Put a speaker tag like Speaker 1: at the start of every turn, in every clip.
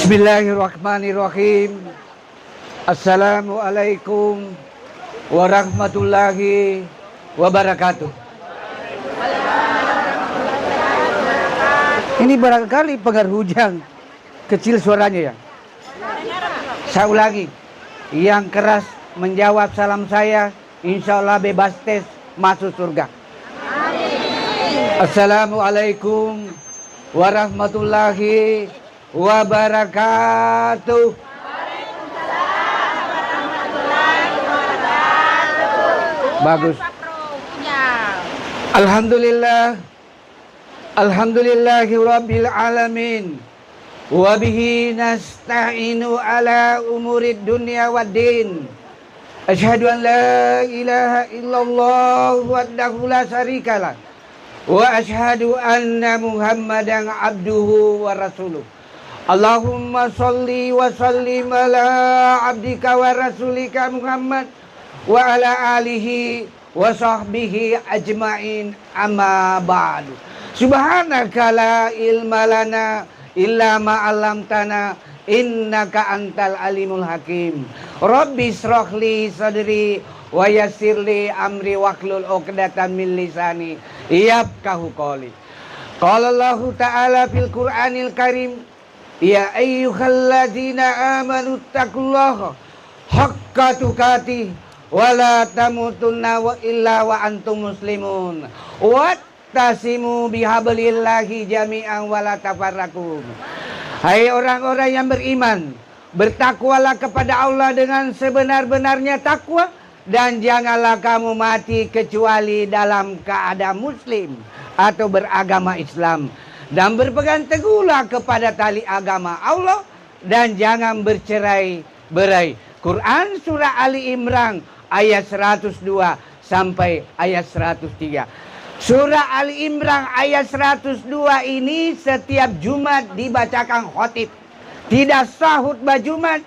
Speaker 1: Bismillahirrahmanirrahim. Assalamualaikum warahmatullahi wabarakatuh. Ini barangkali pengaruh hujan kecil suaranya ya. Saya ulangi, yang keras menjawab salam saya, insya Allah bebas tes masuk surga. Assalamualaikum warahmatullahi wabarakatuh. Bagus. Alhamdulillah. Alhamdulillahi rabbil alamin. Wa bihi nasta'inu ala umurid dunya waddin. Asyhadu an la ilaha illallah wahdahu la syarikalah. Wa asyhadu anna Muhammadan abduhu wa rasuluh. Allahumma sholli wa sallim ala abdika wa rasulika Muhammad wa ala alihi wa sahbihi ajma'in, amma ba'du. Subhanaka la ilma lana illa ma 'allamtana innaka antal alimul hakim. Rabbi shrah li sadri wa yassir li amri wahlul 'uqdatam min lisani yafqahu qawli. Qala Allah ta'ala fil Qur'anil Karim, ya ayyuhalladzina amanu taqullaha haqqa tuqatih wa la tamutunna wa illa wa antum muslimun wattasimu bihablillahi jami'an wa la tafarraqu. Hai orang-orang yang beriman, bertakwalah kepada Allah dengan sebenar-benarnya takwa, dan janganlah kamu mati kecuali dalam keadaan muslim atau beragama Islam, dan berpegang teguhlah kepada tali agama Allah dan jangan bercerai-berai. Quran surah Ali Imran ayat 102 sampai ayat 103. Surah Ali Imran ayat 102 ini setiap Jumat dibacakan khotib. Tidak sah khutbah Jumat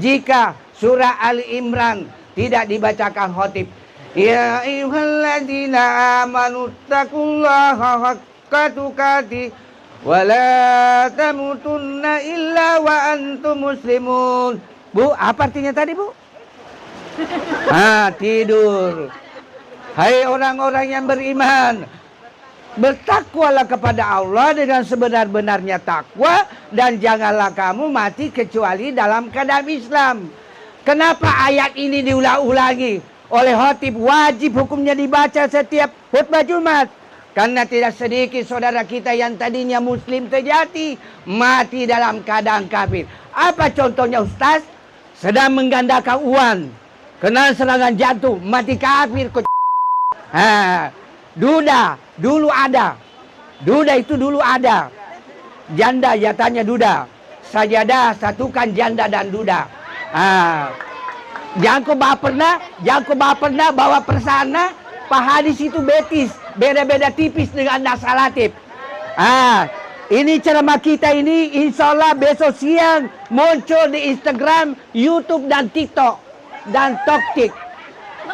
Speaker 1: jika surah Ali Imran tidak dibacakan khotib. Ya ayyuhalladzina amanu taqullaha haqqa tuqatih wa la tamutunna illa wa antum muslimun. Bu, apa artinya tadi, Bu? Tidur. Hai orang-orang yang beriman, bertakwalah kepada Allah dengan sebenar-benarnya takwa, dan janganlah kamu mati kecuali dalam keadaan Islam. Kenapa ayat ini diulang-ulangi oleh khatib? Wajib hukumnya dibaca setiap khutbah Jumat. Karena tidak sedikit saudara kita yang tadinya muslim sejati mati dalam keadaan kafir. Apa contohnya, Ustaz? Sedang menggandakan uang, kena serangan jantung, mati kafir. Duda dulu ada. Duda itu dulu ada. Janda ya tanya duda. Sajadah satukan janda dan duda. Jangan kau pernah bawa persana. Pak hadis itu betis, beda-beda tipis dengan nasa latif. Ini ceramah kita ini insya Allah besok siang muncul di Instagram, YouTube dan TikTok dan TokTik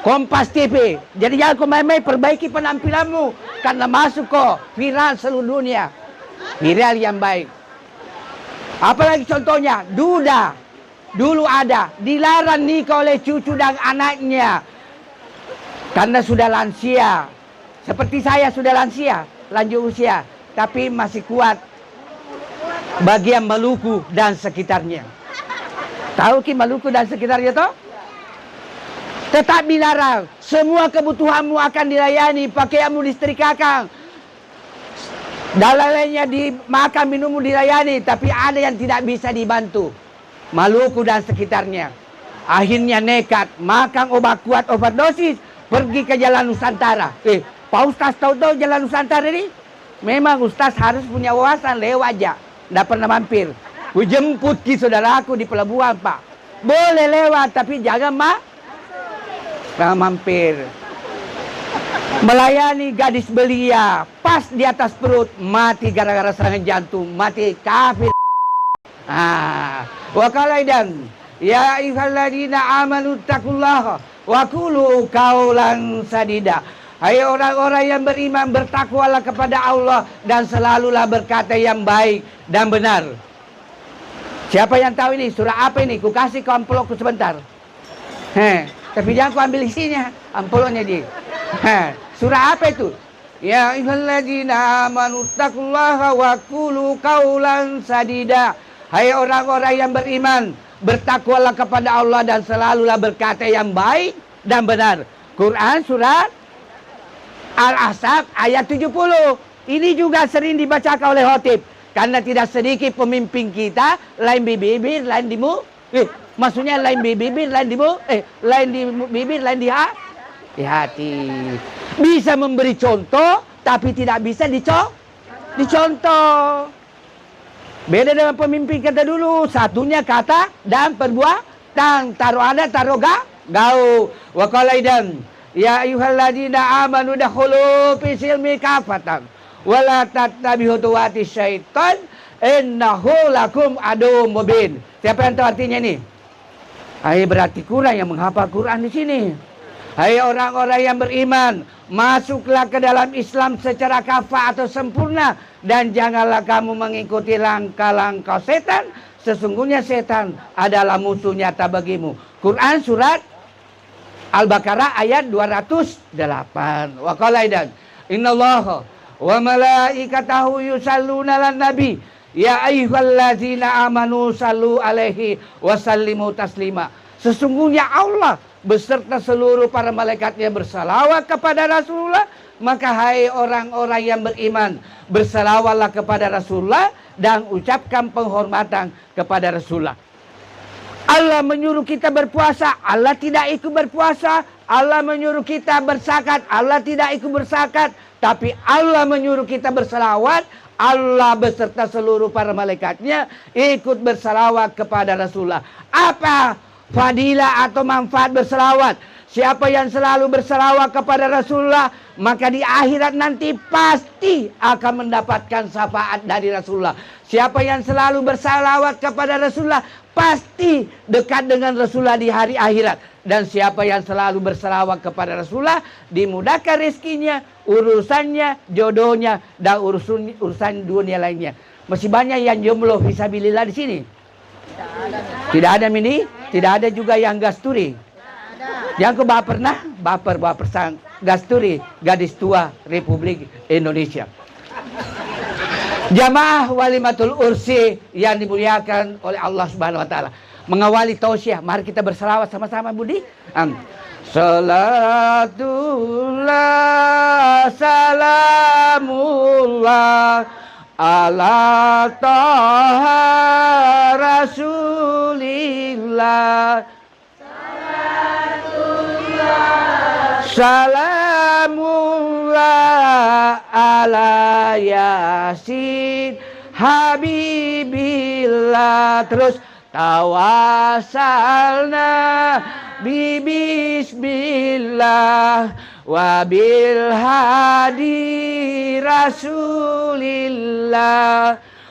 Speaker 1: Kompas TV. Jadi jangan kau main-main, perbaiki penampilanmu karena masuk kok viral seluruh dunia. Viral yang baik. Apalagi contohnya duda. Dulu ada, dilarang nikah oleh cucu dan anaknya karena sudah lansia. Seperti saya sudah lansia, lanjut usia, tapi masih kuat bagian Maluku dan sekitarnya. Tahu ki Maluku dan sekitarnya toh? Tetap dilarang. Semua kebutuhanmu akan dilayani, pakaianmu disetrikakan, dan lainnya dimakan minummu dilayani, tapi ada yang tidak bisa dibantu. Maluku dan sekitarnya. Akhirnya nekat makan obat kuat, obat dosis, pergi ke Jalan Nusantara. Pak Ustaz tahu-tahu Jalan Nusantara ini? Memang Ustaz harus punya wawasan, lewat aja. Tidak pernah mampir. Ku jemput ki saudaraku di pelabuhan, Pak. Boleh lewat, tapi jangan mampir. Melayani gadis belia, pas di atas perut, mati gara-gara serangan jantung, mati kafir. Wa qalaidan ya ayyuhalladzina amanu taqullaha wa qulu qaulan sadida. Hai orang-orang yang beriman, bertakwalah kepada Allah dan selalulah berkata yang baik dan benar. Siapa yang tahu ini? Surah apa ini? Ku kasih ke amplopku sebentar. Tapi jangan ku ambil isinya, amplopnya dia. Surah apa itu? Ya ayyuhalladzina amanu taqullaha wa qulu qaulan sadida. Hai orang-orang yang beriman, bertakwalah kepada Allah dan selalulah berkata yang baik dan benar. Quran surat Al-Ahzab ayat 70. Ini juga sering dibacakan oleh khotib. Karena tidak sedikit pemimpin kita lain di bibir, lain di mulut. Maksudnya lain di bibir, lain di mulut. Lain di bibir, lain di hati. Bisa memberi contoh, tapi tidak bisa dicontoh. Beda dengan pemimpin kita dulu. Satunya kata dan perbuatan. Taruh ada, taruh gau. Wa qala idan. Ya ayyuhalladzina amanu dakhulu fi silmi kafatan. Wala tattabi'u khutuwati syaitan innahu lakum aduwwum mubin. Siapa yang tahu artinya ini? Hai, berarti kurang yang menghafal Quran di sini. Hai orang-orang yang beriman, masuklah ke dalam Islam secara kafah atau sempurna dan janganlah kamu mengikuti langkah-langkah setan. Sesungguhnya setan adalah musuh nyata bagimu. Quran surat Al-Baqarah ayat 208. Wa qala idan innallaha wa malaikatahu yusalluna 'alan nabi ya ayyuhalladzina amanu sallu alaihi wa sallimu taslima. Sesungguhnya Allah beserta seluruh para malaikatnya bersalawat kepada Rasulullah. Maka hai orang-orang yang beriman, bersalawatlah kepada Rasulullah dan ucapkan penghormatan kepada Rasulullah. Allah menyuruh kita berpuasa, Allah tidak ikut berpuasa. Allah menyuruh kita berzakat, Allah tidak ikut berzakat. Tapi Allah menyuruh kita bersalawat, Allah beserta seluruh para malaikatnya ikut bersalawat kepada Rasulullah. Apa fadilah atau manfaat bersalawat? Siapa yang selalu bersalawat kepada Rasulullah, maka di akhirat nanti pasti akan mendapatkan syafaat dari Rasulullah. Siapa yang selalu bersalawat kepada Rasulullah, pasti dekat dengan Rasulullah di hari akhirat. Dan siapa yang selalu bersalawat kepada Rasulullah, dimudahkan rezekinya, urusannya, jodohnya, dan urusan dunia lainnya. Masih banyak yang jomblo fisabilillah di sini. Tidak ada mini, tidak ada juga yang gasturi. Yang baper sang gasturi, gadis tua Republik Indonesia. Jamaah walimatul ursi yang dimuliakan oleh Allah Subhanahu wa taala. Mengawali tausiah, mari kita berselawat sama-sama Budi. Salatullah salamullah ala taha rasulillah. Salamullah ala yasin habibillah. Terus tawasalna bismillah wa bil hadi rasulillah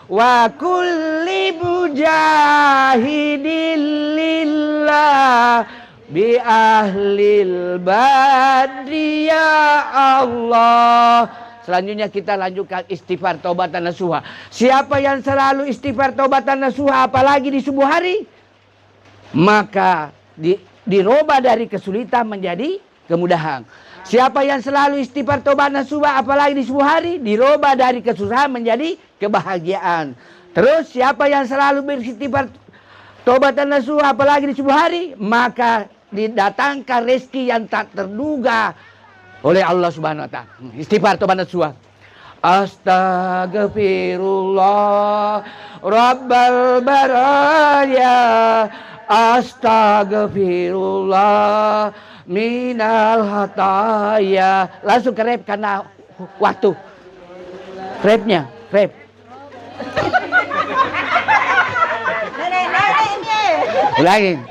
Speaker 1: wa kulli mujahidin lillah bi ahlil badri ya Allah. Selanjutnya kita lanjutkan istighfar taubatan nasuha. Siapa yang selalu istighfar taubatan nasuha apalagi di subuh hari, maka dirubah dari kesulitan menjadi kemudahan. Siapa yang selalu istighfar taubatan nasuha apalagi di subuh hari, dirubah dari kesusahan menjadi kebahagiaan. Terus siapa yang selalu beristighfar taubatan nasuha apalagi di subuh hari, maka didatangkan rezeki yang tak terduga oleh Allah Subhanahu wa taala. Istighfar taubat nasuha. Astaghfirullah Rabbal baraya. Astaghfirullah minal hataya. Langsung ke rap karena waktu. Rapnya, rap. Ulangi.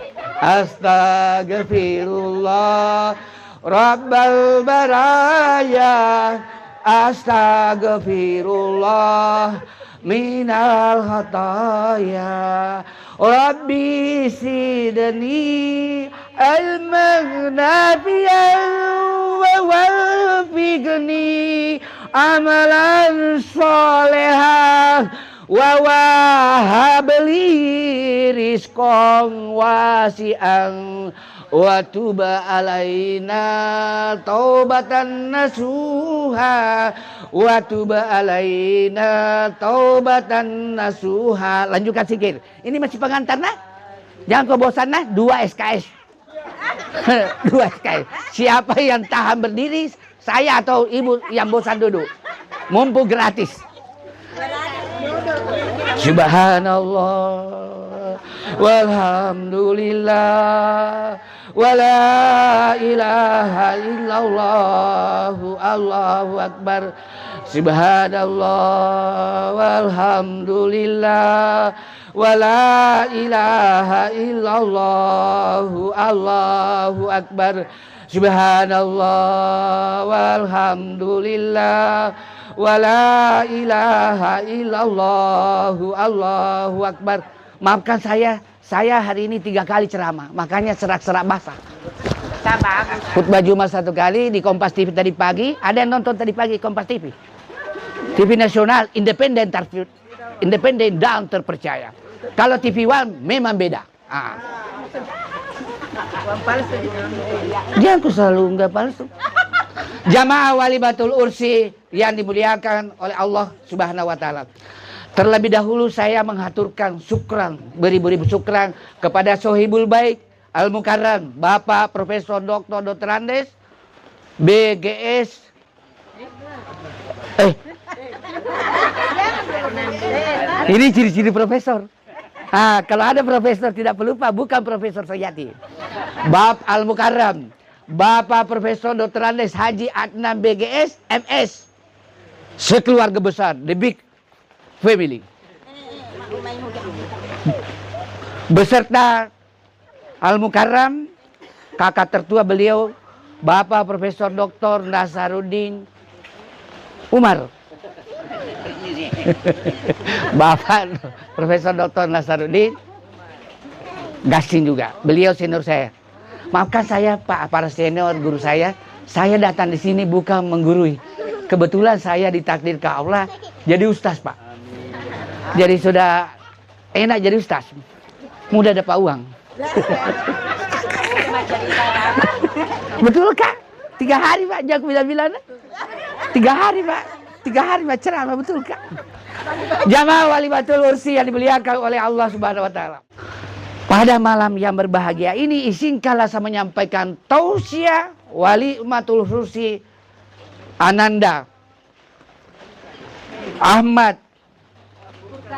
Speaker 1: Astaghfirullah Rabbal baraya. Astaghfirullah minal hataya. Rabbi sidni al-maghnafiyan wa wafiqni amalan solehan wa wahabli rizqan wasi'an wa tuba alaina taubatan nasuha wa tuba alaina taubatan nasuha. Lanjutkan sikir. Ini masih pengantar nah. Jangan kau bosan nah. 2 SKS. 2 SKS. Siapa yang tahan berdiri, saya atau ibu yang bosan duduk. Mumpung gratis. Subhanallah walhamdulillah wala ilaha illallah Allahu akbar. Subhanallah walhamdulillah wala ilaha illallah Allahu akbar. Subhanallah walhamdulillah wala ilaha illallah Allahu akbar. Maafkan saya hari ini 3 kali ceramah, makanya serak-serak basah. Khutbah Jumat 1 kali di Kompas TV tadi pagi. Ada yang nonton tadi pagi Kompas TV? TV nasional, independen dan terpercaya. Kalau TV One memang beda. Dia aku selalu enggak palsu. Jamaah Walimatul Ursi yang dimuliakan oleh Allah Subhanahu wa taala. Terlebih dahulu saya menghaturkan syukran, beribu-ribu syukran kepada Sohibul Baik Al-Mukarram, Bapak Profesor Dr. Andes BGS. Ini ciri-ciri profesor. Kalau ada profesor tidak perlu lupa, bukan Profesor Soyati. Bab Al-Mukarram, Bapak Profesor Dr. Andes Haji Adnan BGS MS. Sekeluarga besar, the big family. Beserta Al-Mukarram, kakak tertua beliau, Bapak Profesor Dr. Nasaruddin Umar. Bapak Profesor Dr. Nasaruddin Gasing juga. Beliau senior saya. Maafkan saya Pak, para senior guru saya datang di sini bukan menggurui. Kebetulan saya ditakdir ke Allah jadi ustaz Pak. Jadi sudah enak jadi ustaz. Mudah dapat uang. Betul Kak? 3 hari Pak, jangan bilang-bilang. 3 hari Pak. 3 hari Pak ceramah, betul Kak? Jamaah Walimatul Ursi yang dimuliakan oleh Allah Subhanahu wa taala. Pada malam yang berbahagia ini izinkanlah saya menyampaikan tausiah Walimatul Ursi Ananda Ahmad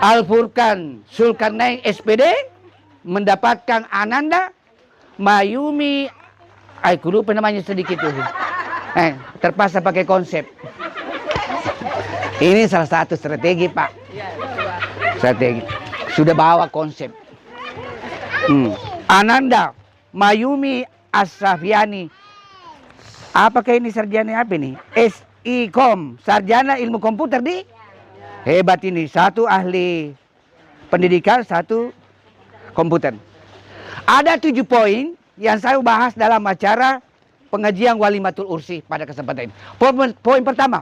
Speaker 1: Al-Furqan Zulkarnain SPD mendapatkan Ananda Mayumi, aku lupa namanya sedikit tuh. Terpaksa pakai konsep. Ini salah satu strategi Pak. Strategi. Sudah bawa konsep. Ananda Mayumi Asrafiani. Apakah ini sarjana apa nih? SIKOM, sarjana ilmu komputer di? Hebat ini. 1 ahli pendidikan, 1 komputer. Ada 7 poin yang saya bahas dalam acara pengajian Walimatul Ursi pada kesempatan ini. Poin pertama,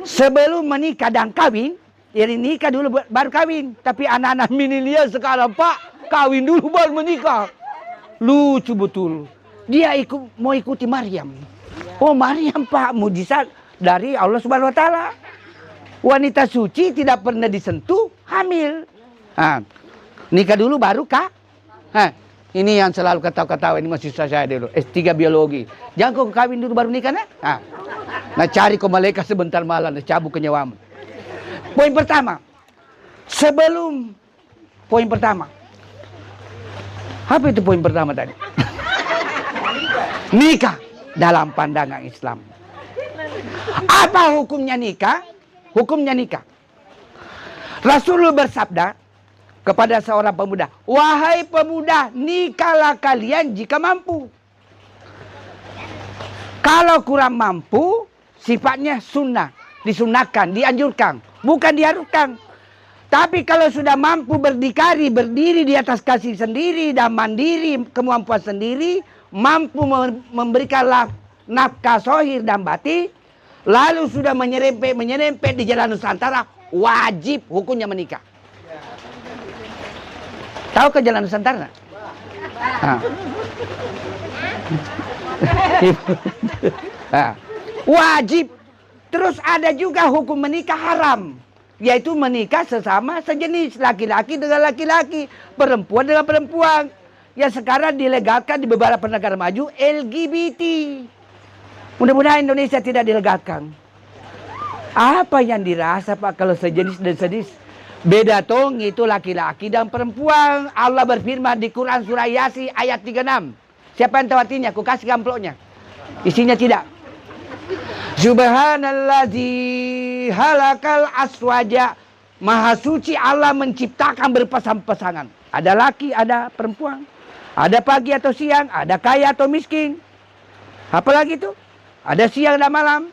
Speaker 1: sebelum menikah dan kawin, jadi nikah dulu baru kawin. Tapi anak-anak milenial sekarang Pak, kawin dulu baru menikah. Lucu betul. Dia mau ikuti Maryam. Oh Maryam Pak, mujizat dari Allah Subhanahu wa taala. Wanita suci tidak pernah disentuh, hamil. Nikah dulu baru Kak. Ini yang selalu ketawa-ketawa, ini masih saya dulu. S3 biologi. Jangan kau kawin dulu baru nikah nah. Nah cari kau malaikat sebentar malam, cabut ke nyawamu. Poin pertama. Poin pertama. Apa itu poin pertama tadi? Nikah dalam pandangan Islam. Apa hukumnya nikah? Hukumnya nikah. Rasulullah bersabda kepada seorang pemuda, wahai pemuda, nikahlah kalian jika mampu. Kalau kurang mampu, sifatnya sunnah, disunahkan, dianjurkan, bukan diharuskan. Tapi kalau sudah mampu berdikari, berdiri di atas kasih sendiri dan mandiri, kemampuan sendiri, mampu memberikan nafkah zahir dan batin, lalu sudah menyerempet di jalan Nusantara, wajib hukumnya menikah. Tahu ke Jalan Nusantara? Nah. Nah. Wajib. Terus ada juga hukum menikah haram, yaitu menikah sesama sejenis, laki-laki dengan laki-laki, perempuan dengan perempuan, yang sekarang dilegalkan di beberapa negara maju, LGBT. Mudah-mudahan Indonesia tidak dilegalkan. Apa yang dirasa Pak kalau sejenis dan sejenis? Beda tong itu laki-laki dan perempuan. Allah berfirman di Quran surah Yasin ayat 36. Siapa yang tahu artinya? Aku kasih amplopnya. Isinya tidak. Subhanallazi halakal aswaja. Maha suci Allah menciptakan berpasang-pasangan. Ada laki, ada perempuan. Ada pagi atau siang, ada kaya atau miskin. Apalagi itu? Ada siang dan malam.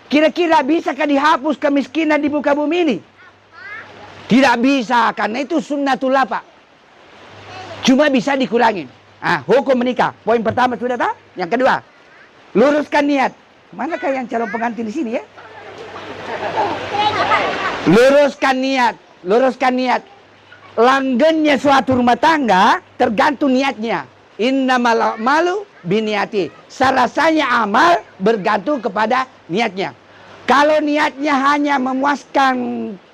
Speaker 1: Kira-kira bisakah dihapus kemiskinan di muka bumi ini? Tidak bisa, karena itu sunnatullah Pak. Cuma bisa dikurangin. Hukum menikah. Poin pertama sudah tahu? Yang kedua, luruskan niat. Manakah yang calon pengantin di sini ya? Luruskan niat. Luruskan niat. Langgengnya suatu rumah tangga tergantung niatnya. Innamal a'malu biniati. Sarasanya amal bergantung kepada niatnya. Kalau niatnya hanya memuaskan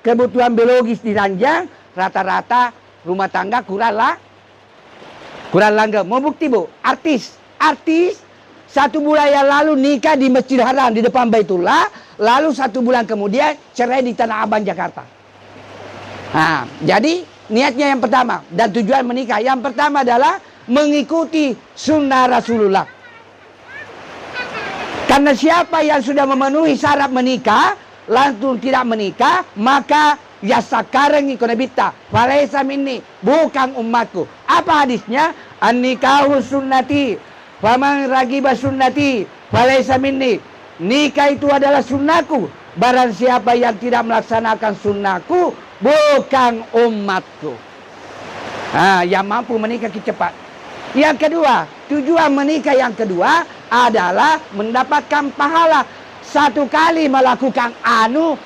Speaker 1: kebutuhan biologis di ranjang, rata-rata rumah tangga kurang langgeng. Mau bukti Bu? Artis 1 bulan yang lalu nikah di Masjid Haram di depan Baitullah, lalu 1 bulan kemudian cerai di Tanah Abang Jakarta. Jadi niatnya yang pertama dan tujuan menikah yang pertama adalah mengikuti sunnah Rasulullah. Karena siapa yang sudah memenuhi syarat menikah langsung tidak menikah, maka ya sakarang ikonabita falaisa minni, bukan umatku. Apa hadisnya? An-nikahu sunnati faman ragiba sunnati falaisa minni. Nikah itu adalah sunnahku. Barang siapa yang tidak melaksanakan sunnahku, bukan umatku. Yang mampu menikah cepat. Yang kedua, tujuan menikah yang kedua adalah mendapatkan pahala. 1 kali melakukan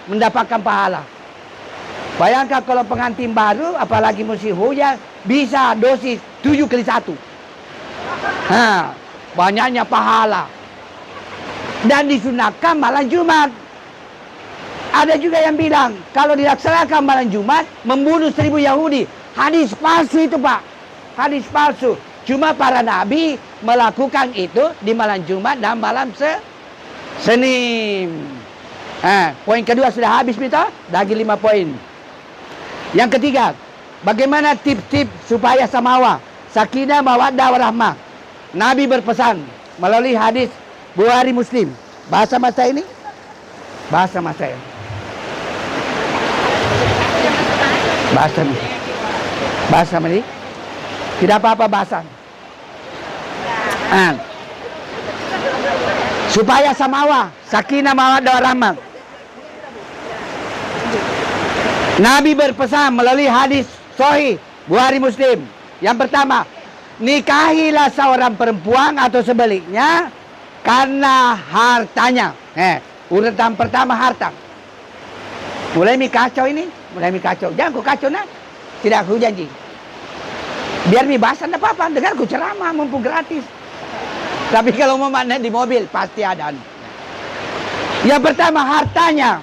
Speaker 1: mendapatkan pahala. Bayangkan kalau pengantin baru, apalagi musim hujan, bisa dosis 7 kali 1. Banyaknya pahala. Dan disunahkan malam Jumat. Ada juga yang bilang, kalau dilaksanakan malam Jumat, membunuh 1000 Yahudi. Hadis palsu itu Pak. Hadis palsu. Cuma para nabi melakukan itu di malam Jumat dan malam Senin. Poin kedua sudah habis Mita. Lagi 5 poin. Yang ketiga, bagaimana tips-tips supaya samawa, sakinah, mawaddah, warahmah. Nabi berpesan melalui hadis Bukhari Muslim. Bahasa masa ini? Bahasa masa ini. Bahasa ini. Tidak apa-apa bahasa. Supaya samawa, sakinah, mawaddah, warahmah. Nabi berpesan melalui hadis sahih Bukhari Muslim. Yang pertama, nikahilah seorang perempuan atau sebaliknya karena hartanya. Urutan pertama harta. Mulai mi kacau ini, Jangan ku kacau nak. Tidak aku janji. Biar mi bahasa tidak apa-apa, dengar ku ceramah mumpung gratis. Tapi kalau mau mana di mobil pasti ada. Yang pertama hartanya.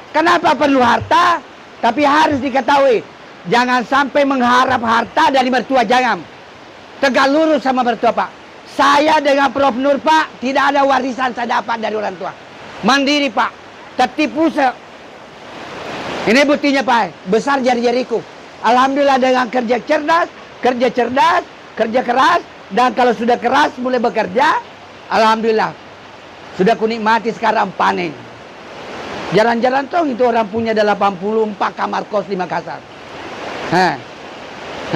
Speaker 1: Kenapa perlu harta? Tapi harus diketahui, jangan sampai mengharap harta dari mertua, jangan. Tegak lurus sama mertua Pak. Saya dengan Prof Nur Pak, tidak ada warisan saya dapat dari orang tua. Mandiri Pak, tertipu Ini buktinya Pak, besar jari-jariku. Alhamdulillah dengan kerja cerdas, kerja keras, dan kalau sudah keras mulai bekerja, alhamdulillah. Sudah kunikmati sekarang panen. Jalan-jalan tong itu orang punya 84 kamar kos di Makassar.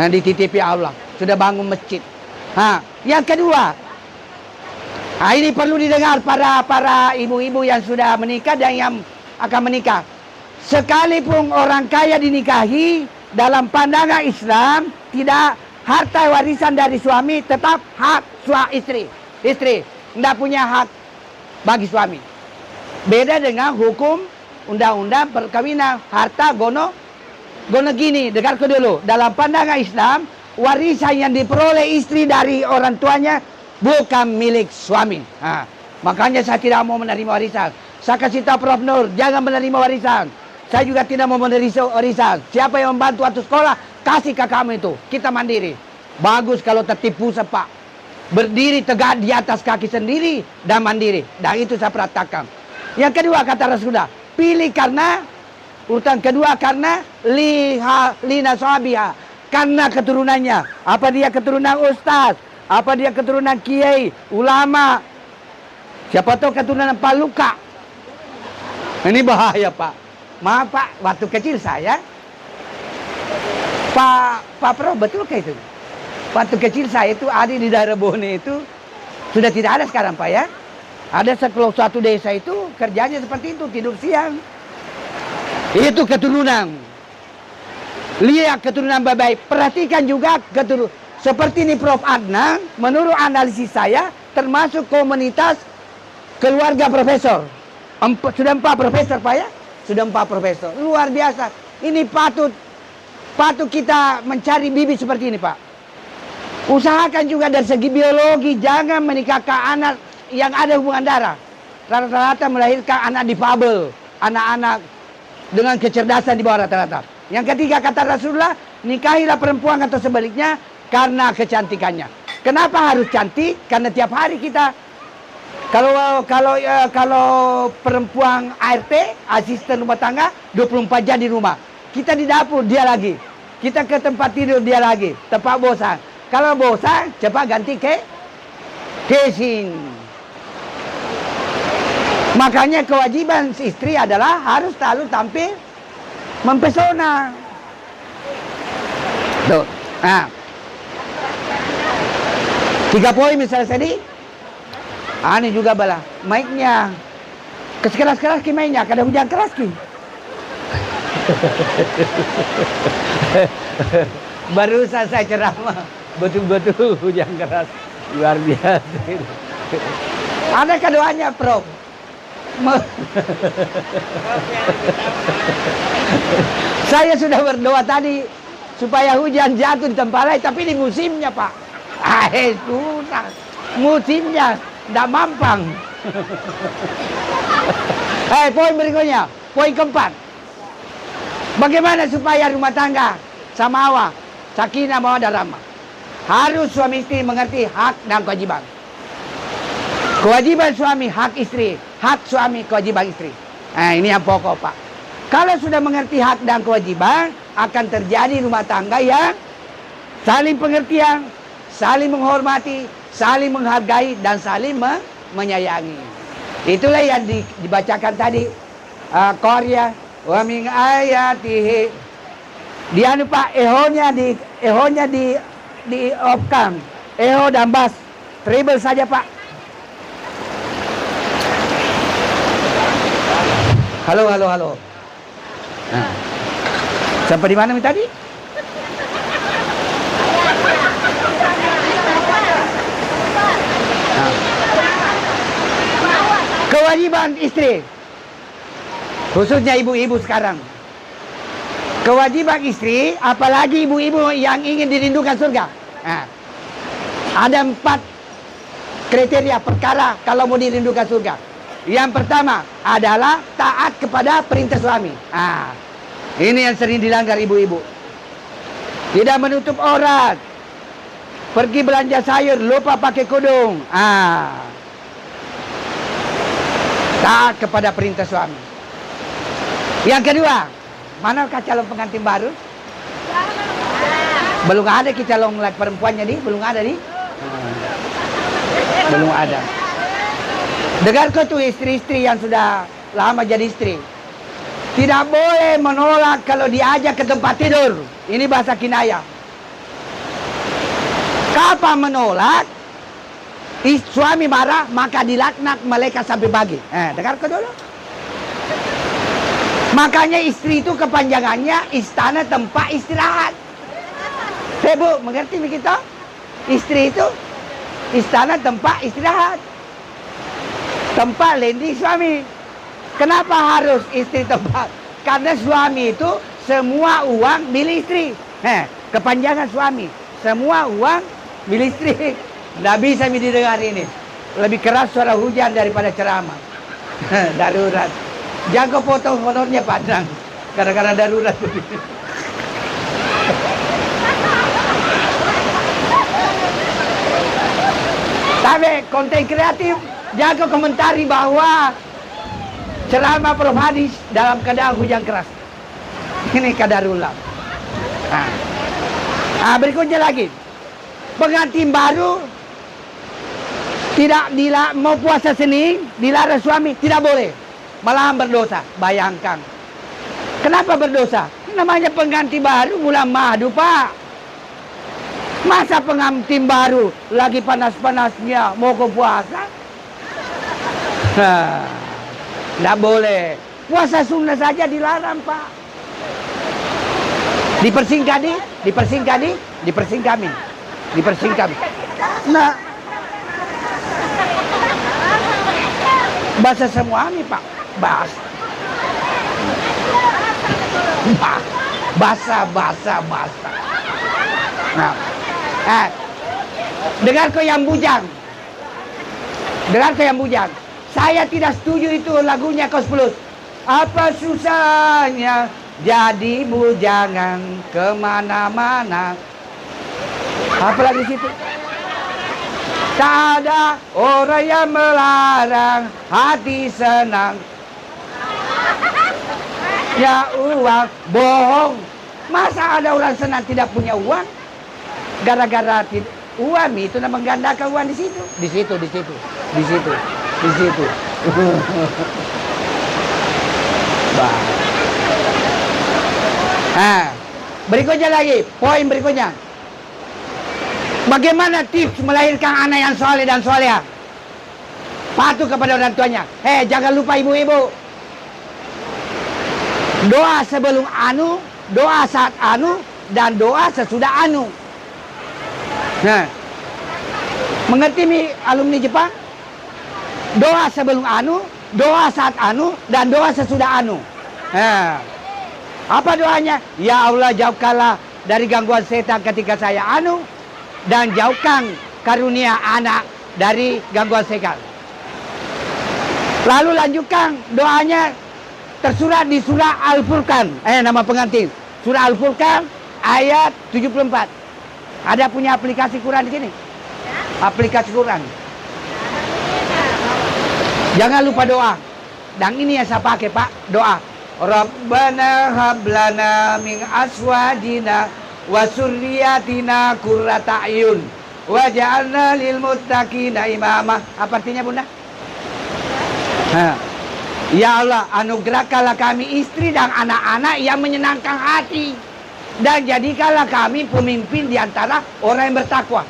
Speaker 1: Dititipi Allah. Sudah bangun masjid. Yang kedua, ini perlu didengar para ibu-ibu yang sudah menikah dan yang akan menikah. Sekalipun orang kaya dinikahi, dalam pandangan Islam tidak harta warisan dari suami tetap hak istri. Istri tidak punya hak bagi suami. Beda dengan hukum undang-undang perkawinan, harta gono gini. Dengarkan dulu, dalam pandangan Islam, warisan yang diperoleh istri dari orang tuanya bukan milik suami. Makanya saya tidak mau menerima warisan. Saya kasih tahu Prof Nur, jangan menerima warisan. Saya juga tidak mau menerima warisan. Siapa yang membantu waktu sekolah, kasih ke kamu itu. Kita mandiri. Bagus kalau tertipu sepak. Berdiri tegak di atas kaki sendiri dan mandiri. Dan itu saya perhatikan. Yang kedua kata Rasulullah, pilih karena, urutan kedua karena lina sahabiha, karena keturunannya. Apa dia keturunan ustaz? Apa dia keturunan kiai, ulama? Siapa tahu keturunan Pak Luka. Ini bahaya Pak. Maaf Pak, waktu kecil saya, Pak Pro, betul kayak itu? Waktu kecil saya itu ada di daerah Bone itu, sudah tidak ada sekarang Pak ya. Ada satu desa itu kerjanya seperti itu, tidur siang. Itu keturunan. Lihat keturunan baik-baik. Perhatikan juga keturunan. Seperti ini Prof Adnan, menurut analisis saya, termasuk komunitas keluarga profesor. Sudah 4 profesor Pak ya? Sudah 4 profesor. Luar biasa. Ini patut kita mencari bibit seperti ini Pak. Usahakan juga dari segi biologi, jangan menikahkan anak yang ada hubungan darah. Rata-rata melahirkan anak difabel, anak-anak dengan kecerdasan di bawah rata-rata. Yang ketiga kata Rasulullah, nikahilah perempuan atau sebaliknya karena kecantikannya. Kenapa harus cantik? Karena tiap hari kita kalau perempuan ART, asisten rumah tangga, 24 jam di rumah. Kita di dapur, dia lagi. Kita ke tempat tidur, dia lagi. Tempat bosan. Kalau bosan, cepat ganti casing. Makanya kewajiban si istri adalah harus selalu tampil mempesona. Tuh. Nah. 3 poin misalnya tadi. Ini juga bala. Mic-nya. Keras-keras ki mic-nya. Kadang hujan keras ki. Baru saya ceramah. Betul-betul hujan keras. Luar biasa. Ada keduanya Prof. Saya sudah berdoa tadi supaya hujan jatuh di tempat lain, tapi di musimnya Pak. Susah. Musimnya tidak mampang. Poin berikutnya, poin keempat. Bagaimana supaya rumah tangga samawa, sakinah, mawaddah, rahmah? Harus suami istri mengerti hak dan kewajiban. Kewajiban suami, hak istri. Hak suami, kewajiban istri. Ini yang pokok Pak. Kalau sudah mengerti hak dan kewajiban, akan terjadi rumah tangga yang saling pengertian, saling menghormati, saling menghargai, dan saling menyayangi. Itulah yang dibacakan tadi. Qarya wa min ayatihi. Dia Pak, ehonya di opkan. Eho dan bas. Treble saja Pak. Halo. Nah. Sampai di mana tadi? Nah. Kewajiban istri, khususnya ibu-ibu sekarang. Kewajiban istri, apalagi ibu-ibu yang ingin dirindukan surga. Nah. Ada 4 kriteria perkara kalau mau dirindukan surga. Yang pertama adalah taat kepada perintah suami. Ini yang sering dilanggar ibu-ibu. Tidak menutup aurat. Pergi belanja sayur, lupa pakai kudung. Taat kepada perintah suami. Yang kedua, manakah calon pengantin baru? Belum ada calon laki perempuannya nih, belum ada nih. Belum ada. Dengarkan tuh istri-istri yang sudah lama jadi istri. Tidak boleh menolak kalau diajak ke tempat tidur. Ini bahasa kinayah. Kapan menolak? Suami marah, maka dilaknat malaikat sampai pagi. Dengarkan dulu. Makanya istri itu kepanjangannya istana tempat istirahat. Bu, mengerti begitu? Istri itu istana tempat istirahat. Tempat landing suami. Kenapa harus istri tempat? Karena suami itu semua uang milik istri. Kepanjangan suami. Semua uang milik istri. Nggak bisa didengar ini. Lebih keras suara hujan daripada ceramah. Darurat. Jangan kau potong honornya Padang. Gara-gara darurat. Tapi konten kreatif, jangan komentari bahwa ceramah Prof Hadis dalam keadaan hujan keras. Ini kadarullah. Berikutnya lagi, pengantin baru tidak mau puasa Senin, dilarang suami, tidak boleh, malahan berdosa. Bayangkan, kenapa berdosa? Namanya pengantin baru bulan madu Pak. Masa pengantin baru lagi panas-panasnya mau ke puasa? Tidak boleh. Puasa sunnah saja dilarang Pak. Dipersingkat kami. Nah, bahasa semua ini Pak. Bahasa. Nah, dengar kau yang bujang. Saya tidak setuju itu lagunya Kos Plus. Apa susahnya jadi bujangan kemana-mana. Apalagi situ. Tak ada orang yang melarang hati senang. Ya uang bohong. Masa ada orang senang tidak punya uang? Gara-gara uang itu menggandakan uang di situ. Berikutnya lagi, poin berikutnya. Bagaimana tips melahirkan anak yang soleh dan soleha? Patuh kepada orang tuanya. Jangan lupa ibu-ibu. Doa sebelum anu, doa saat anu, dan doa sesudah anu. Mengerti mi alumni Jepang? Doa sebelum anu, doa saat anu, dan doa sesudah anu. Apa doanya? Ya Allah, jauhkanlah dari gangguan setan ketika saya anu, dan jauhkan karunia anak dari gangguan setan. Lalu lanjutkan doanya tersurat di surah Al-Furqan. Nama pengantin. Surah Al-Furqan ayat 74. Ada punya aplikasi Quran di sini? Aplikasi Quran. Jangan lupa doa. Dan ini yang saya pakai Pak, doa. Rabbana hablana min aswajina wa surriyatina qurrata a'yun waj'alna lil muttaqina imama. Apa artinya Bunda? Ya Allah, anugerahkanlah kami istri dan anak-anak yang menyenangkan hati. Dan jadikanlah kami pemimpin di antara orang yang bertakwa.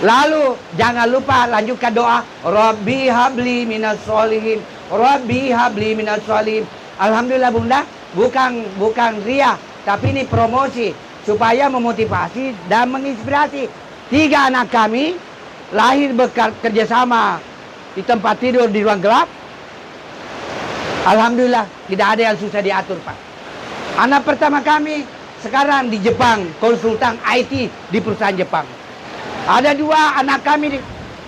Speaker 1: Lalu jangan lupa lanjutkan doa. Rabbi habli minas sholihin. Rabbi habli minas sholihin. Alhamdulillah Bunda, bukan ria, tapi ini promosi supaya memotivasi dan menginspirasi. 3 anak kami lahir bekerjasama di tempat tidur di ruang gelap. Alhamdulillah tidak ada yang susah diatur Pak. Anak pertama kami sekarang di Jepang, konsultan IT di perusahaan Jepang. Ada 2 anak kami,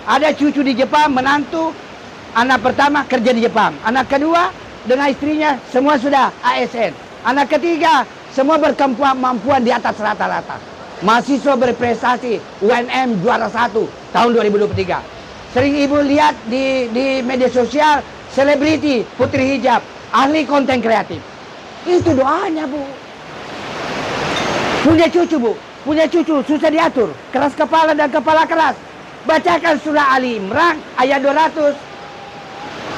Speaker 1: ada cucu di Jepang, menantu. Anak pertama kerja di Jepang. Anak kedua dengan istrinya semua sudah ASN. Anak ketiga semua berkemampuan di atas rata-rata. Mahasiswa berprestasi, UNM juara 1 tahun 2023. Sering ibu lihat di media sosial, selebriti, putri hijab, ahli konten kreatif. Itu doanya Bu. Punya cucu Bu, punya cucu susah diatur, keras kepala dan kepala keras. Bacakan surah Ali Imran ayat 200.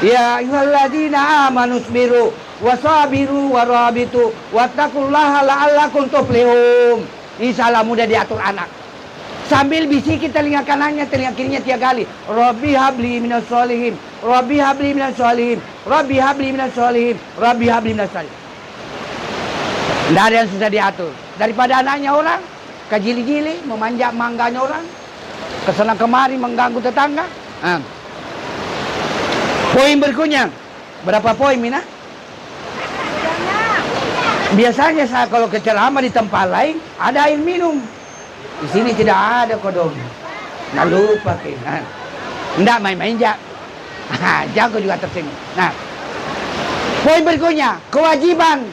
Speaker 1: Ya ayyuhalladzina amanu sabiru wasabiru warabitu wattaqullaha la'allakum tuflihun. Insyaallah mudah diatur anak. Sambil bisikin telinga kanannya, telinga kirinya 3 kali. Rabbi habli minas sholihin. Rabbi habli minas sholihin. Rabbi habli minas sholihin. Rabbi habli minas sholihin. Tidak ada yang susah diatur. Daripada anaknya orang, kejili-jili, memanjat mangganya orang, kesana kemari mengganggu tetangga. Poin berikutnya, Berapa poin, Mina? Biasanya saya kalau ke ceramah di tempat lain ada air minum. Di sini tidak ada kodong. Nggak lupa kan. Nggak main-main jak. Jago juga tersinggung. Nah, poin berikutnya, kewajiban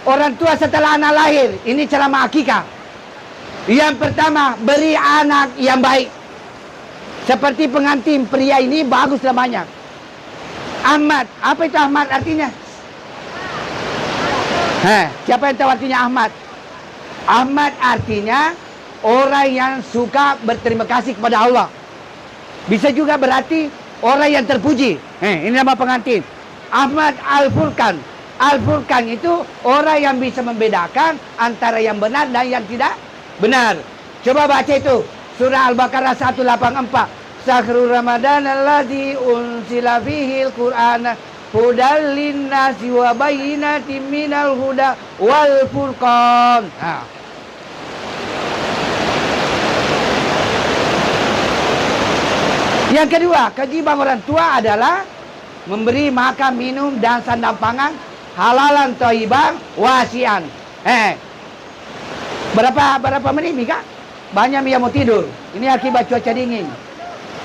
Speaker 1: orang tua setelah anak lahir. Ini ceramah akikah. Yang pertama, beri anak yang baik. Seperti pengantin pria ini baguslah banyak. Ahmad, apa itu Ahmad artinya? Siapa yang tahu artinya Ahmad? Ahmad artinya orang yang suka berterima kasih kepada Allah. Bisa juga berarti orang yang terpuji. Ini nama pengantin. Ahmad Al-Furqan. Al-Furqan itu orang yang bisa membedakan antara yang benar dan yang tidak benar. Coba baca itu. Surah Al-Baqarah 184. Syahrul Ramadan alladzi unzila fihil Qur'an hudal linnasi wa bayyinatin minal huda wal furqan. Yang kedua, kewajiban orang tua adalah memberi makan, minum dan sandang pangan halalan thayyiban wasian. Berapa menit Mika? Banyak yang mau tidur. Ini akibat cuaca dingin.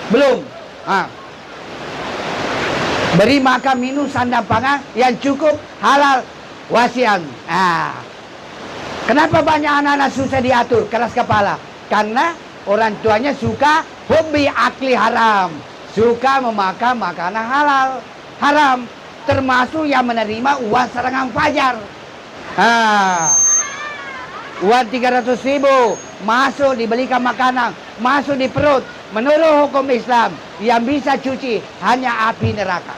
Speaker 1: Belum. Beri makan, minum, sandang pangan yang cukup halal wasian. Kenapa banyak anak-anak susah diatur, keras kepala? Karena orang tuanya suka hobi akli haram, suka memakan makanan halal haram, termasuk yang menerima uang serangan fajar. Uang 300.000 masuk dibelikan makanan, masuk di perut. Menurut hukum Islam, yang bisa cuci hanya api neraka.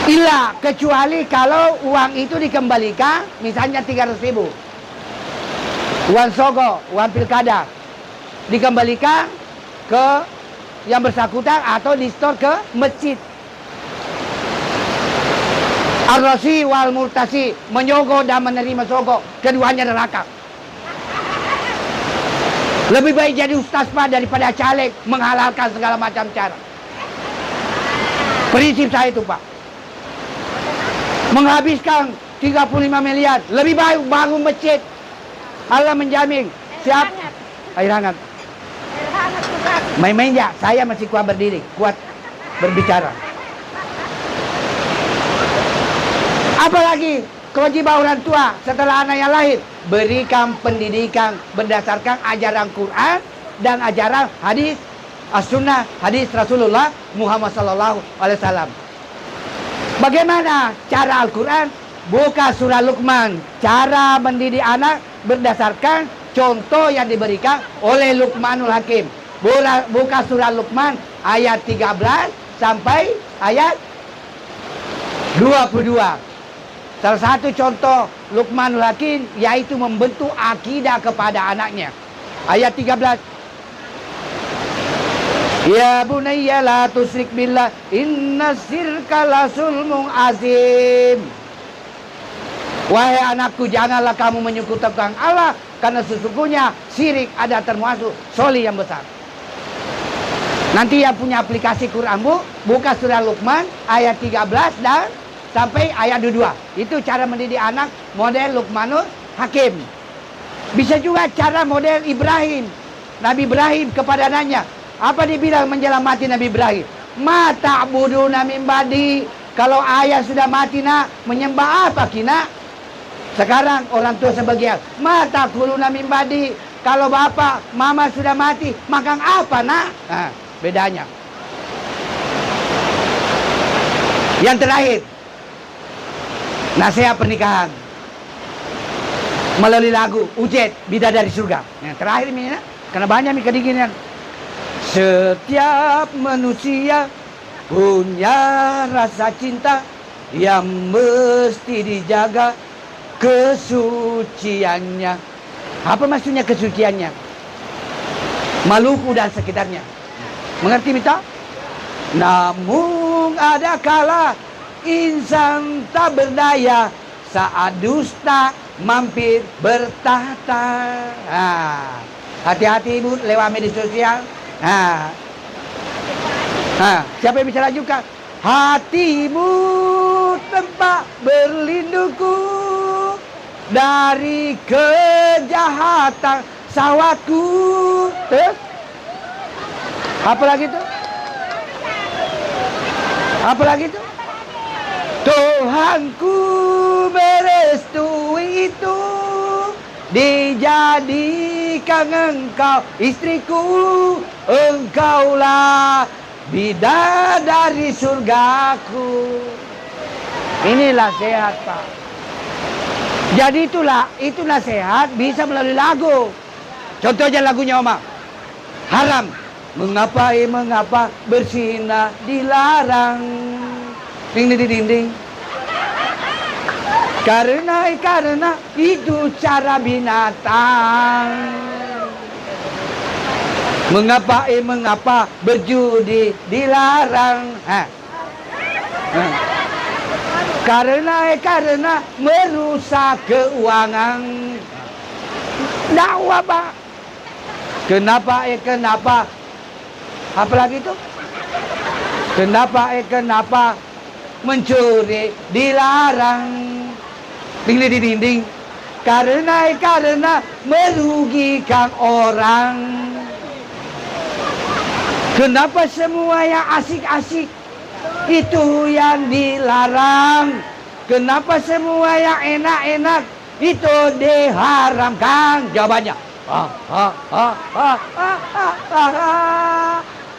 Speaker 1: Illa kecuali kalau uang itu dikembalikan, misalnya 300.000. Uang sogo, uang pilkada, dikembalikan ke yang bersangkutan atau di-store ke masjid. Ar-Rasi wal Murtasi, menyogok dan menerima sogok, keduanya neraka. Lebih baik jadi ustaz Pak daripada caleg menghalalkan segala macam cara. Prinsip saya itu Pak. Menghabiskan 35 miliar, lebih baik bangun masjid. Allah menjamin. Siap? Air hangat. Main-main ya, saya masih kuat berdiri, kuat berbicara. Apalagi kewajiban orang tua setelah anak yang lahir, berikan pendidikan berdasarkan ajaran Quran dan ajaran hadis as-sunnah, hadis Rasulullah Muhammad SAW. Bagaimana cara Al-Quran? Buka surah Luqman. Cara mendidik anak berdasarkan contoh yang diberikan oleh Luqmanul Hakim. Buka surah Luqman ayat 13 sampai ayat 22. Salah satu contoh Luqmanul Hakim yaitu membentuk akidah kepada anaknya. Ayat 13. Ya bunayya la tusyrik billah inna syirka la zulmun azim. Wahai anakku, janganlah kamu menyekutukan Allah, karena sesungguhnya syirik ada termasuk dosa yang besar. Nanti yang punya aplikasi Quran buka surah Luqman ayat 13 dan sampai ayat 22. Itu cara mendidik anak model Luqmanul Hakim. Bisa juga cara model Ibrahim. Nabi Ibrahim kepada anaknya. Apa dibilang menjelamati Nabi Ibrahim? Ma ta'buduna min ba'di. Kalau ayah sudah mati nak, menyembah apa kina? Sekarang orang tua sebagian. Ma ta'kuluna min ba'di. Kalau bapak, mama sudah mati, makan apa nak? Nah, bedanya. Yang terakhir, nasihat pernikahan melalui lagu Ujet Bidadari Surga. Yang terakhir ini, karena banyak nih kedinginan. Setiap manusia punya rasa cinta yang mesti dijaga kesuciannya. Apa maksudnya kesuciannya? Maluku dan sekitarnya. Mengerti minta? Namun ada kala insan tak berdaya saat dusta mampir bertahta. Hati-hati ibu lewat media sosial. Siapa yang bisa lanjutkan? hatimu tempat berlindungku dari kejahatan sawatku. Terus apa lagi tuh? Apa lagi tuh? Tuhanku merestui itu, dijadikan engkau istriku, engkaulah bidadari surgaku. Inilah sehat, Pak. Jadi itu nasihat bisa melalui lagu. Contohnya lagunya Oma. Haram. Mengapa bersinah dilarang. Ding ding ding ding. Karena itu cara binatang. Mengapa berjudi dilarang. Karena merusak keuangan. Dakwah, Pak. Kenapa? Apa lagi itu? Kenapa mencuri dilarang? Ding ding ding ding. Karena merugikan orang. Kenapa semua yang asik-asik itu yang dilarang? Kenapa semua yang enak-enak itu diharamkan? Jawabannya,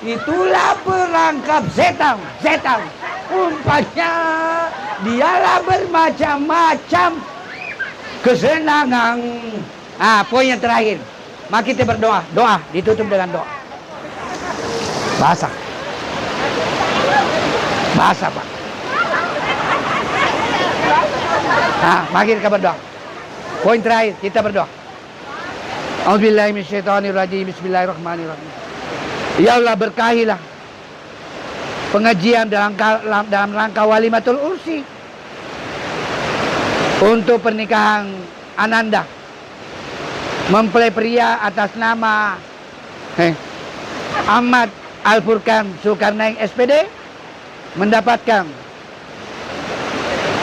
Speaker 1: itulah perangkap setan. Umpamanya dialah bermacam-macam kesenangan. Poin yang terakhir. Mari kita berdoa. Doa ditutup dengan doa. Bahasa, Pak. Mari kita berdoa. Poin terakhir, kita berdoa. A'udzubillahi minasyaitonirrajim. Bismillahirrahmanirrahim. Ya Allah, berkahilah pengajian dalam rangka Walimatul Ursi untuk pernikahan Ananda mempelai pria atas nama Ahmad Al-Furqan Zulkarnain SPD mendapatkan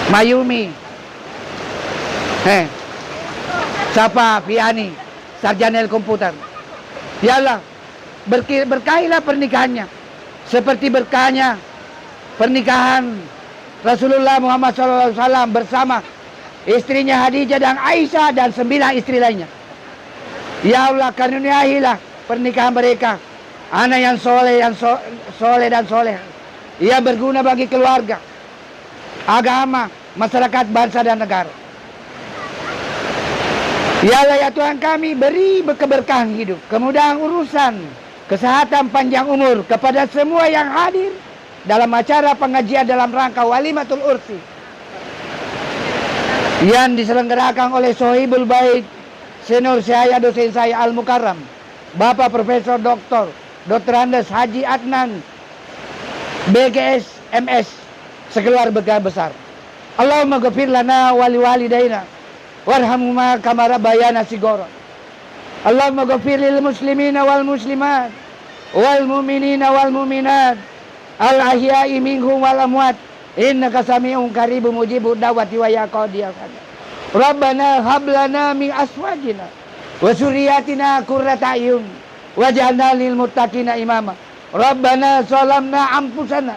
Speaker 1: Mayumi Safa Fiani sarjana komputer. Ya Allah, berkahilah pernikahannya seperti berkahnya pernikahan Rasulullah Muhammad SAW bersama istrinya Hadijah dan Aisyah dan 9 istri lainnya. Ya Allah, karuniailah pernikahan mereka anak yang soleh dan soleh, yang berguna bagi keluarga, agama, masyarakat, bangsa dan negara. Ya Allah, ya Tuhan kami, beri keberkahan hidup, kemudahan urusan, kesehatan, panjang umur kepada semua yang hadir dalam acara pengajian dalam rangka Walimatul Ursi yang diselenggarakan oleh Sohibul Bait senior saya, dosen saya Al-Mukarram, Bapak Profesor Dr. Andes Haji Adnan BGS MS sekeluarga besar. Allahumma ghafir lana wali walidayna warhamhuma kama rabbayana shighara. Allahumma ghafir lil muslimina wal muslimat wal mu'minina wal mu'minat al ahya'i minhum wal amwat innaka sami'un qaribun mujibud da'wati wa ya qadiyal haja. Rabbana hab lana min aswajina wa dzurriyyatina qurrata a'yun waj'alna lil muttaqina imama. Rabbana zalamna anfusana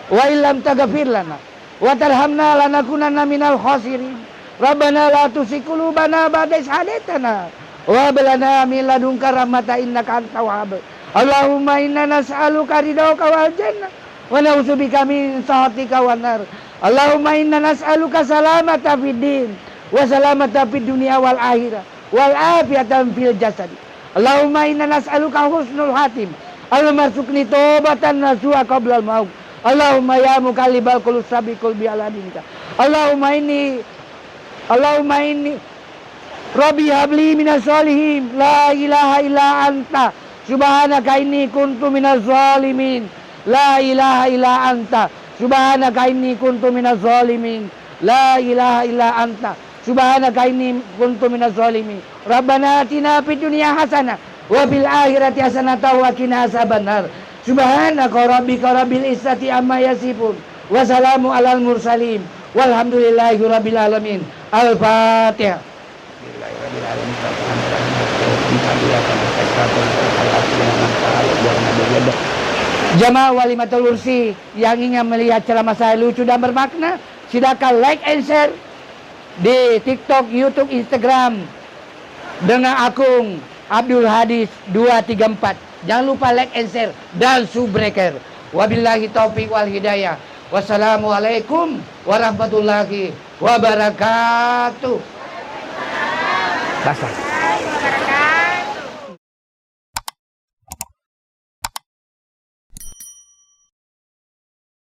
Speaker 1: wa illam taghfir lana wa tarhamna lanakunanna minal khasirin. Rabbana la tuzigh qulubana ba'da idh hadaytana wa hab lana min ladunka rahmatan innaka antal wahhab. Allahumma inna nas'aluka ridhaka wal jannah wa na'udzubika min sakhatika wan nar. Allahumma inna nas'aluka salamata fid din wa salamata fid dunya wal akhirah wal afiyatan fil jasad. Allahumma inna nas'aluka husnul khatim. Allahumma arzuqni taubatan nasuha qabla al maut. Allahumma ya muqallibal qulub tsabbit qalbi ala dinika. Allahumma inni Rabbi habli minas solihin la ilaha illa anta subhanaka inni kuntu minaz zalimin. La ilaha illa anta subhanaka inni kuntu minaz zalimin. La ilaha illa anta subhanaka inni kuntu minaz zalimin. Rabbana atina fid dunya hasanah wa fil akhirati hasanah wa qina azabannar. Subhanaka rabbika rabbil izzati amma yasifun Wassalamu alal mursalin. Walhamdulillahirabbil alamin. Al-Fatihah. Jamaah Walimatul Ursi yang ingin melihat ceramah saya lucu dan bermakna, silakan like and share di TikTok, YouTube, Instagram dengan akun Abdul Hadis 234. Jangan lupa like and share dan subscribe. Wabillahi taufiq wal hidayah. Wassalamualaikum warahmatullahi wabarakatuh. Basta.